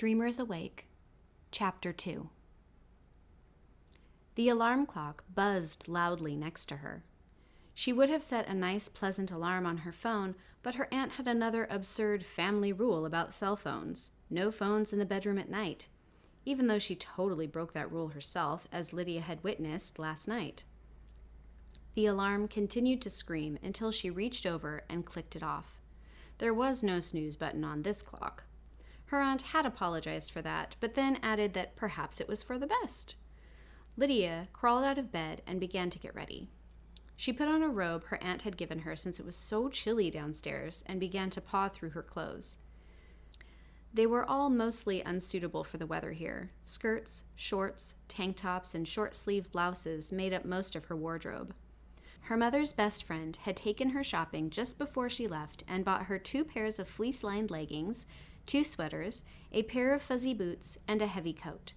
Dreamers Awake, Chapter 2. The alarm clock buzzed loudly next to her. She would have set a nice, pleasant alarm on her phone, but her aunt had another absurd family rule about cell phones. No phones in the bedroom at night, even though she totally broke that rule herself, as Lydia had witnessed last night. The alarm continued to scream until she reached over and clicked it off. There was no snooze button on this clock. Her aunt had apologized for that, but then added that perhaps it was for the best. Lydia crawled out of bed and began to get ready. She put on a robe her aunt had given her since it was so chilly downstairs and began to paw through her clothes. They were all mostly unsuitable for the weather here. Skirts, shorts, tank tops, and short-sleeved blouses made up most of her wardrobe. Her mother's best friend had taken her shopping just before she left and bought her 2 pairs of fleece-lined leggings, 2 sweaters, a pair of fuzzy boots, and a heavy coat.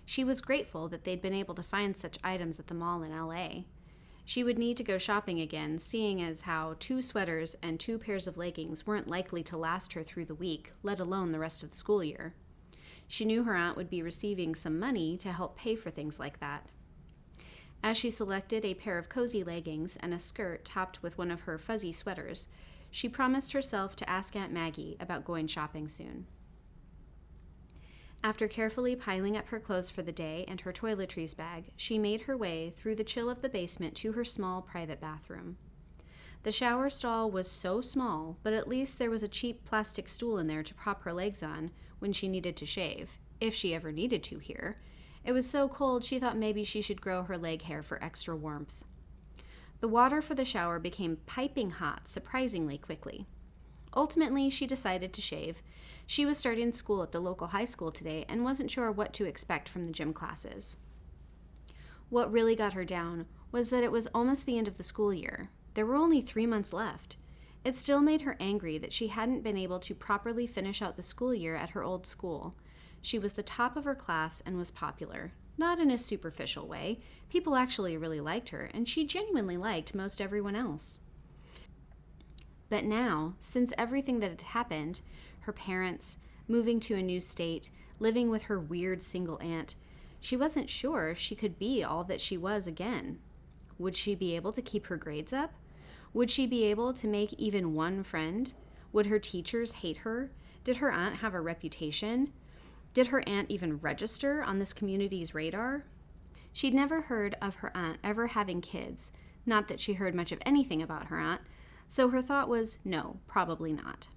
She was grateful that they'd been able to find such items at the mall in LA. She would need to go shopping again, seeing as how 2 sweaters and 2 pairs of leggings weren't likely to last her through the week, let alone the rest of the school year. She knew her aunt would be receiving some money to help pay for things like that. As she selected a pair of cozy leggings and a skirt topped with one of her fuzzy sweaters, she promised herself to ask Aunt Maggie about going shopping soon. After carefully piling up her clothes for the day and her toiletries bag, she made her way through the chill of the basement to her small private bathroom. The shower stall was so small, but at least there was a cheap plastic stool in there to prop her legs on when she needed to shave, if she ever needed to here. It was so cold she thought maybe she should grow her leg hair for extra warmth. The water for the shower became piping hot surprisingly quickly. Ultimately, she decided to shave. She was starting school at the local high school today and wasn't sure what to expect from the gym classes. What really got her down was that it was almost the end of the school year. There were only 3 months left. It still made her angry that she hadn't been able to properly finish out the school year at her old school. She was the top of her class and was popular. Not in a superficial way. People actually really liked her, and she genuinely liked most everyone else. But now, since everything that had happened, her parents, moving to a new state, living with her weird single aunt, she wasn't sure she could be all that she was again. Would she be able to keep her grades up? Would she be able to make even one friend? Would her teachers hate her? Did her aunt have a reputation? Did her aunt even register on this community's radar? She'd never heard of her aunt ever having kids, not that she heard much of anything about her aunt, so her thought was, no, probably not.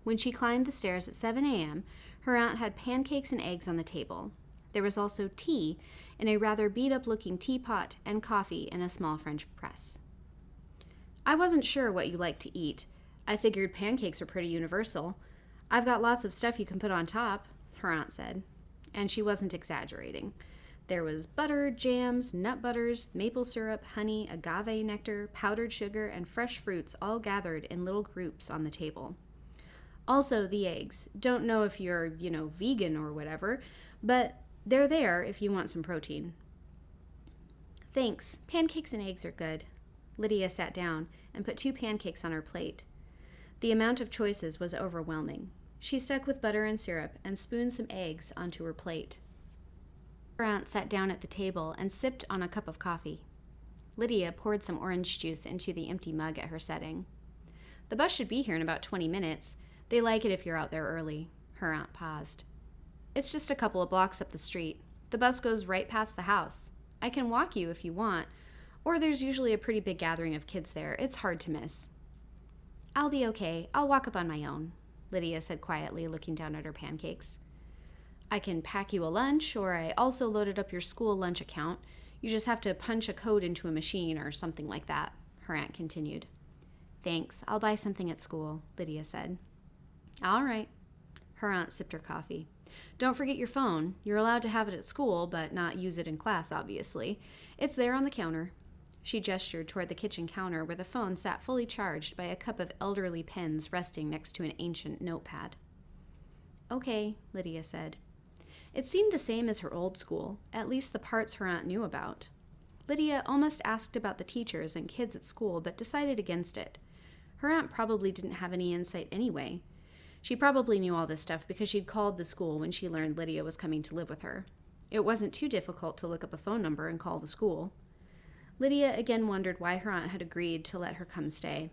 When she climbed the stairs at 7 a.m., her aunt had pancakes and eggs on the table. There was also tea in a rather beat-up-looking teapot and coffee in a small French press. I wasn't sure what you liked to eat. I figured pancakes are pretty universal. I've got lots of stuff you can put on top, her aunt said, and she wasn't exaggerating. There was butter, jams, nut butters, maple syrup, honey, agave nectar, powdered sugar, and fresh fruits all gathered in little groups on the table. Also the eggs. Don't know if you're, vegan or whatever, but they're there if you want some protein. Thanks. Pancakes and eggs are good. Lydia sat down and put 2 pancakes on her plate. The amount of choices was overwhelming. She stuck with butter and syrup and spooned some eggs onto her plate. Her aunt sat down at the table and sipped on a cup of coffee. Lydia poured some orange juice into the empty mug at her setting. The bus should be here in about 20 minutes. They like it if you're out there early. Her aunt paused. It's just a couple of blocks up the street. The bus goes right past the house. I can walk you if you want, or there's usually a pretty big gathering of kids there. It's hard to miss. I'll be okay. I'll walk up on my own, Lydia said quietly, looking down at her pancakes. I can pack you a lunch, or I also loaded up your school lunch account. You just have to punch a code into a machine or something like that, her aunt continued. Thanks, I'll buy something at school, Lydia said. All right. Her aunt sipped her coffee. Don't forget your phone. You're allowed to have it at school, but not use it in class, obviously. It's there on the counter. She gestured toward the kitchen counter where the phone sat fully charged by a cup of elderly pens resting next to an ancient notepad. Okay, Lydia said. It seemed the same as her old school, at least the parts her aunt knew about. Lydia almost asked about the teachers and kids at school, but decided against it. Her aunt probably didn't have any insight anyway. She probably knew all this stuff because she'd called the school when she learned Lydia was coming to live with her. It wasn't too difficult to look up a phone number and call the school. Lydia again wondered why her aunt had agreed to let her come stay.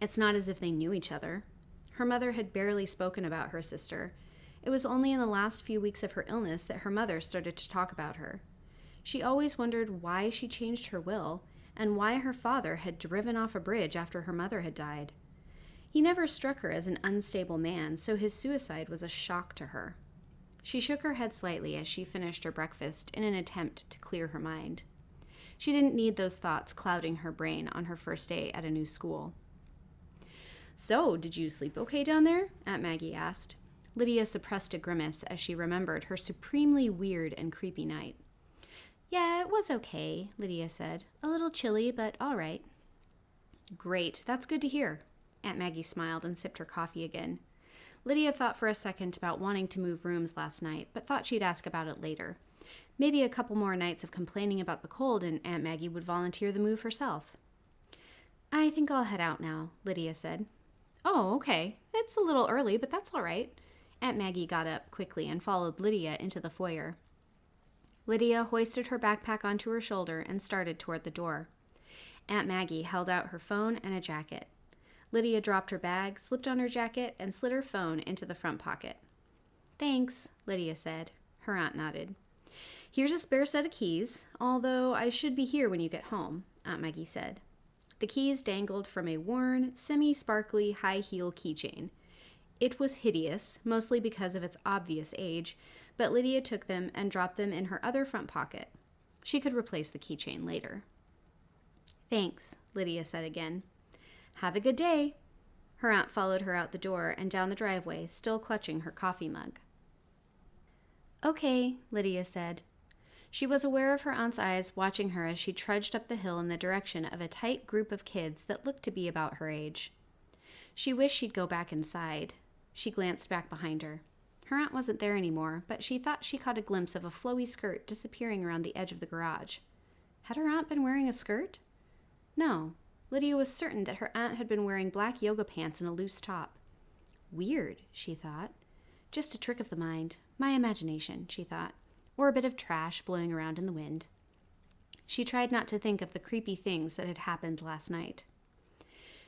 It's not as if they knew each other. Her mother had barely spoken about her sister. It was only in the last few weeks of her illness that her mother started to talk about her. She always wondered why she changed her will and why her father had driven off a bridge after her mother had died. He never struck her as an unstable man, so his suicide was a shock to her. She shook her head slightly as she finished her breakfast in an attempt to clear her mind. She didn't need those thoughts clouding her brain on her first day at a new school. "So, did you sleep okay down there?" Aunt Maggie asked. Lydia suppressed a grimace as she remembered her supremely weird and creepy night. "Yeah, it was okay," Lydia said. "A little chilly, but all right." "Great, that's good to hear." Aunt Maggie smiled and sipped her coffee again. Lydia thought for a second about wanting to move rooms last night, but thought she'd ask about it later. Maybe a couple more nights of complaining about the cold and Aunt Maggie would volunteer the move herself. "I think I'll head out now," Lydia said. "Oh, okay. It's a little early, but that's all right." Aunt Maggie got up quickly and followed Lydia into the foyer. Lydia hoisted her backpack onto her shoulder and started toward the door. Aunt Maggie held out her phone and a jacket. Lydia dropped her bag, slipped on her jacket, and slid her phone into the front pocket. "Thanks," Lydia said. Her aunt nodded. "Here's a spare set of keys, although I should be here when you get home," Aunt Maggie said. The keys dangled from a worn, semi-sparkly, high-heel keychain. It was hideous, mostly because of its obvious age, but Lydia took them and dropped them in her other front pocket. She could replace the keychain later. "Thanks," Lydia said again. "Have a good day." Her aunt followed her out the door and down the driveway, still clutching her coffee mug. "Okay," Lydia said. She was aware of her aunt's eyes watching her as she trudged up the hill in the direction of a tight group of kids that looked to be about her age. She wished she'd go back inside. She glanced back behind her. Her aunt wasn't there anymore, but she thought she caught a glimpse of a flowy skirt disappearing around the edge of the garage. Had her aunt been wearing a skirt? No. Lydia was certain that her aunt had been wearing black yoga pants and a loose top. Weird, she thought. Just a trick of the mind. My imagination, she thought. Or a bit of trash blowing around in the wind. She tried not to think of the creepy things that had happened last night.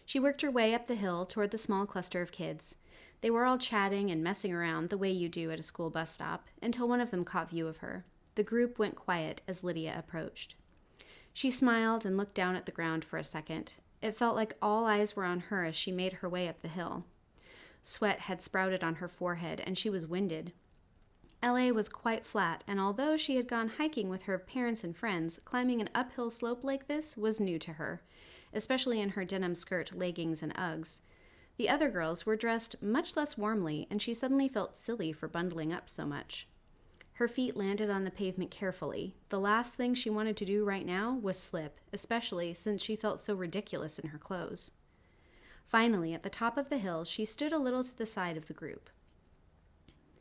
She worked her way up the hill toward the small cluster of kids. They were all chatting and messing around the way you do at a school bus stop, until one of them caught view of her. The group went quiet as Lydia approached. She smiled and looked down at the ground for a second. It felt like all eyes were on her as she made her way up the hill. Sweat had sprouted on her forehead, and she was winded. LA was quite flat, and although she had gone hiking with her parents and friends, climbing an uphill slope like this was new to her, especially in her denim skirt, leggings, and Uggs. The other girls were dressed much less warmly, and she suddenly felt silly for bundling up so much. Her feet landed on the pavement carefully. The last thing she wanted to do right now was slip, especially since she felt so ridiculous in her clothes. Finally, at the top of the hill, she stood a little to the side of the group.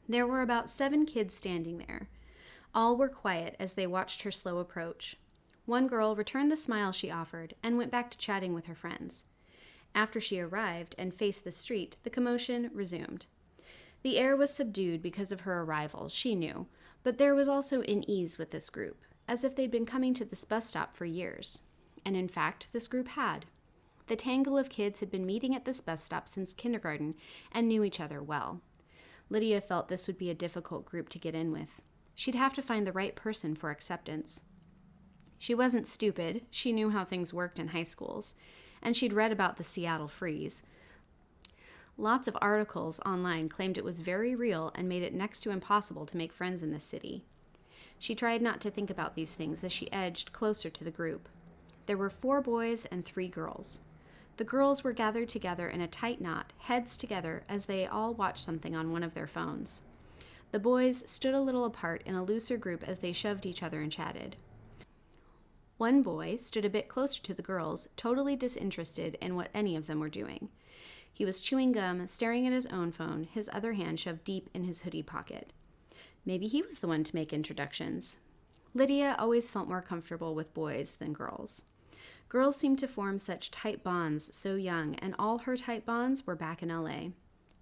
There were about 7 kids standing there. All were quiet as they watched her slow approach. One girl returned the smile she offered and went back to chatting with her friends. After she arrived and faced the street, the commotion resumed. The air was subdued because of her arrival, she knew, but there was also an ease with this group, as if they'd been coming to this bus stop for years. And in fact, this group had. The tangle of kids had been meeting at this bus stop since kindergarten and knew each other well. Lydia felt this would be a difficult group to get in with. She'd have to find the right person for acceptance. She wasn't stupid. She knew how things worked in high schools, and she'd read about the Seattle freeze. Lots of articles online claimed it was very real and made it next to impossible to make friends in this city. She tried not to think about these things as she edged closer to the group. There were 4 boys and 3 girls. The girls were gathered together in a tight knot, heads together, as they all watched something on one of their phones. The boys stood a little apart in a looser group as they shoved each other and chatted. One boy stood a bit closer to the girls, totally disinterested in what any of them were doing. He was chewing gum, staring at his own phone, his other hand shoved deep in his hoodie pocket. Maybe he was the one to make introductions. Lydia always felt more comfortable with boys than girls. Girls seemed to form such tight bonds so young, and all her tight bonds were back in LA.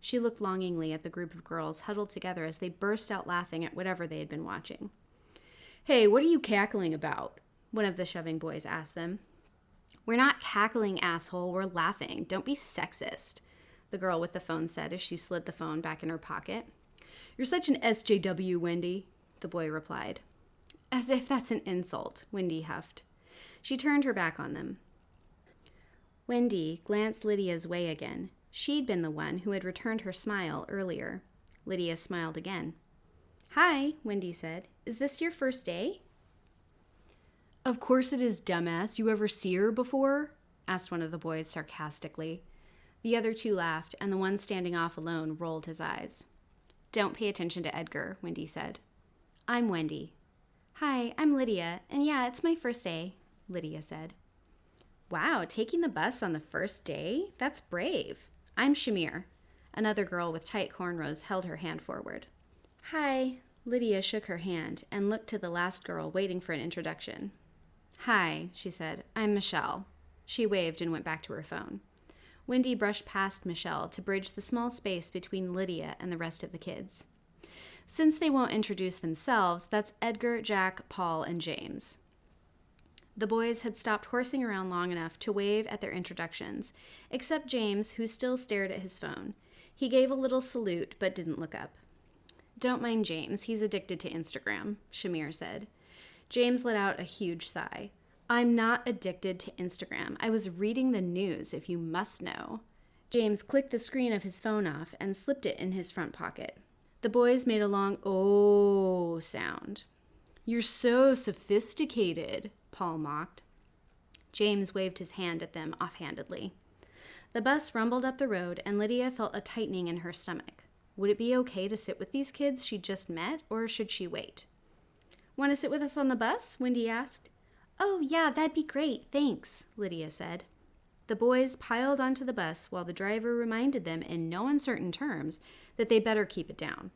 She looked longingly at the group of girls huddled together as they burst out laughing at whatever they had been watching. "Hey, what are you cackling about?" one of the shoving boys asked them. "We're not cackling, asshole. We're laughing. Don't be sexist," the girl with the phone said as she slid the phone back in her pocket. "You're such an SJW, Wendy," the boy replied. "As if that's an insult," Wendy huffed. She turned her back on them. Wendy glanced Lydia's way again. She'd been the one who had returned her smile earlier. Lydia smiled again. "Hi," Wendy said. "Is this your first day?" "Of course it is, dumbass. You ever see her before?" asked one of the boys sarcastically. The other two laughed, and the one standing off alone rolled his eyes. "Don't pay attention to Edgar," Wendy said. "I'm Wendy." "Hi, I'm Lydia, and yeah, it's my first day," Lydia said. "Wow, taking the bus on the first day? That's brave. I'm Shamir." Another girl with tight cornrows held her hand forward. "Hi." Lydia shook her hand and looked to the last girl, waiting for an introduction. "Hi," she said. "I'm Michelle." She waved and went back to her phone. Wendy brushed past Michelle to bridge the small space between Lydia and the rest of the kids. Since they won't introduce themselves, that's Edgar, Jack, Paul, and James. The boys had stopped horsing around long enough to wave at their introductions, except James, who still stared at his phone. He gave a little salute, but didn't look up. "Don't mind James, he's addicted to Instagram," Shamir said. James let out a huge sigh. "I'm not addicted to Instagram. I was reading the news, if you must know." James clicked the screen of his phone off and slipped it in his front pocket. The boys made a long "oh" sound. "You're so sophisticated," Paul mocked. James waved his hand at them offhandedly. The bus rumbled up the road, and Lydia felt a tightening in her stomach. Would it be okay to sit with these kids she'd just met, or should she wait? "Want to sit with us on the bus?" Wendy asked. "Oh, yeah, that'd be great, thanks," Lydia said. The boys piled onto the bus while the driver reminded them in no uncertain terms that they better keep it down.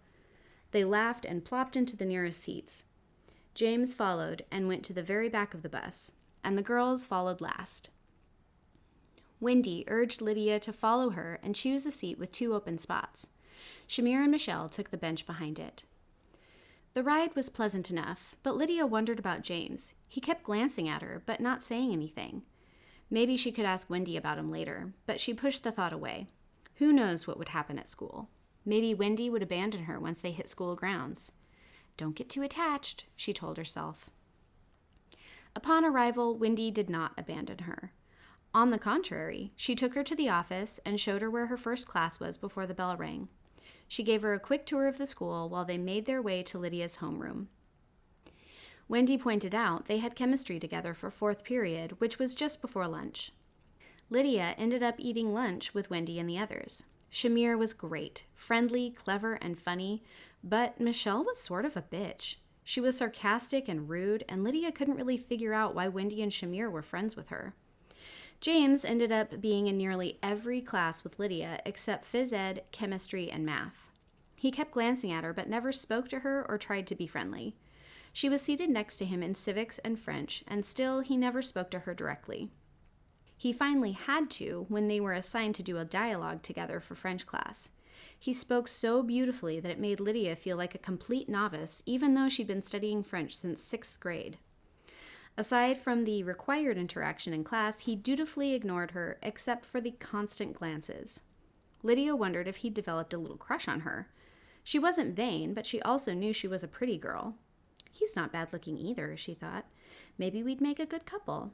They laughed and plopped into the nearest seats. James followed and went to the very back of the bus, and the girls followed last. Wendy urged Lydia to follow her and choose a seat with 2 open spots. Shamir and Michelle took the bench behind it. The ride was pleasant enough, but Lydia wondered about James. He kept glancing at her, but not saying anything. Maybe she could ask Wendy about him later, but she pushed the thought away. Who knows what would happen at school? Maybe Wendy would abandon her once they hit school grounds. "Don't get too attached," she told herself. Upon arrival, Wendy did not abandon her. On the contrary, she took her to the office and showed her where her first class was before the bell rang. She gave her a quick tour of the school while they made their way to Lydia's homeroom. Wendy pointed out they had chemistry together for 4th period, which was just before lunch. Lydia ended up eating lunch with Wendy and the others. Shamir was great, friendly, clever, and funny, but Michelle was sort of a bitch. She was sarcastic and rude, and Lydia couldn't really figure out why Wendy and Shamir were friends with her. James ended up being in nearly every class with Lydia except phys ed, chemistry, and math. He kept glancing at her but never spoke to her or tried to be friendly. She was seated next to him in civics and French, and still he never spoke to her directly. He finally had to when they were assigned to do a dialogue together for French class. He spoke so beautifully that it made Lydia feel like a complete novice, even though she'd been studying French since 6th grade. Aside from the required interaction in class, he dutifully ignored her, except for the constant glances. Lydia wondered if he'd developed a little crush on her. She wasn't vain, but she also knew she was a pretty girl. He's not bad-looking either, she thought. Maybe we'd make a good couple.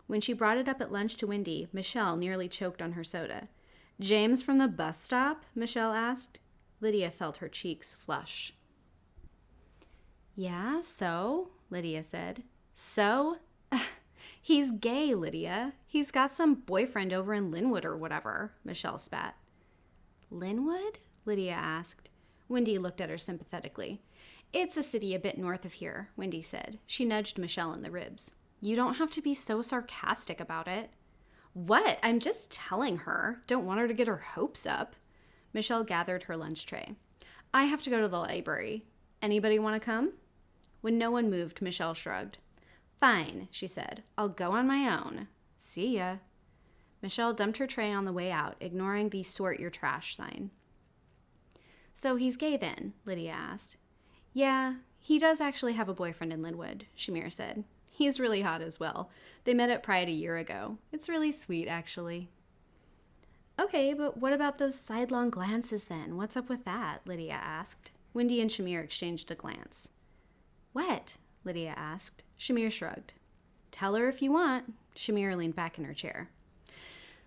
When she brought it up at lunch to Wendy, Michelle nearly choked on her soda. "James from the bus stop?" Michelle asked. Lydia felt her cheeks flush. "Yeah, so?" Lydia said. "So? He's gay, Lydia. He's got some boyfriend over in Linwood or whatever," Michelle spat. "Linwood?" Lydia asked. Wendy looked at her sympathetically. "It's a city a bit north of here," Wendy said. She nudged Michelle in the ribs. "You don't have to be so sarcastic about it." "What? I'm just telling her. Don't want her to get her hopes up." Michelle gathered her lunch tray. "I have to go to the library. Anybody want to come?" When no one moved, Michelle shrugged. "Fine," she said. "I'll go on my own. See ya." Michelle dumped her tray on the way out, ignoring the "sort your trash" sign. So he's gay then? Lydia asked. Yeah, he does actually have a boyfriend in Linwood, Shamir said. He's really hot as well. They met at Pride a year ago. It's really sweet, actually. Okay, but what about those sidelong glances then? What's up with that? Lydia asked. Wendy and Shamir exchanged a glance. What? Lydia asked. Shamir shrugged. Tell her if you want. Shamir leaned back in her chair.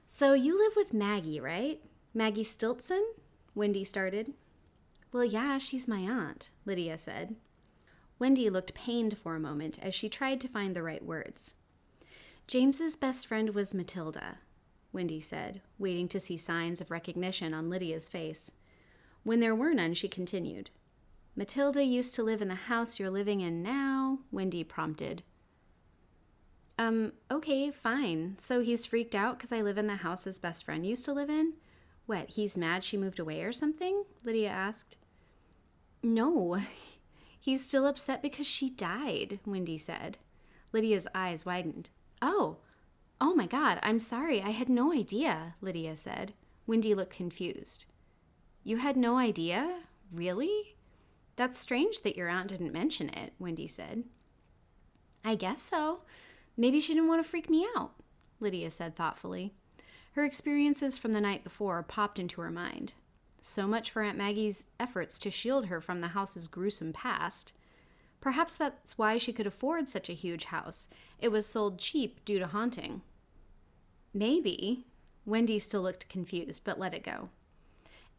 So you live with Maggie, right? Maggie Stiltson? Wendy started. Well, yeah, she's my aunt, Lydia said. Wendy looked pained for a moment as she tried to find the right words. James's best friend was Matilda, Wendy said, waiting to see signs of recognition on Lydia's face. When there were none, she continued. Matilda used to live in the house you're living in now, Wendy prompted. Okay, fine. So he's freaked out because I live in the house his best friend used to live in? What, he's mad she moved away or something? Lydia asked. No, he's still upset because she died, Wendy said. Lydia's eyes widened. Oh my God, I'm sorry, I had no idea, Lydia said. Wendy looked confused. You had no idea? Really? That's strange that your aunt didn't mention it, Wendy said. I guess so. Maybe she didn't want to freak me out, Lydia said thoughtfully. Her experiences from the night before popped into her mind. So much for Aunt Maggie's efforts to shield her from the house's gruesome past. Perhaps that's why she could afford such a huge house. It was sold cheap due to haunting. Maybe. Wendy still looked confused, but let it go.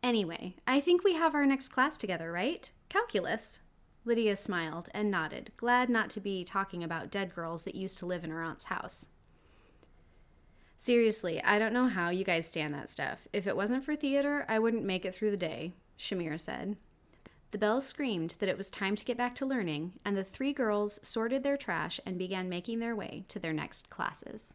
Anyway, I think we have our next class together, right? Calculus. Lydia smiled and nodded, glad not to be talking about dead girls that used to live in her aunt's house. Seriously, I don't know how you guys stand that stuff. If it wasn't for theater, I wouldn't make it through the day, Shamir said. The bell screamed that it was time to get back to learning, and the three girls sorted their trash and began making their way to their next classes.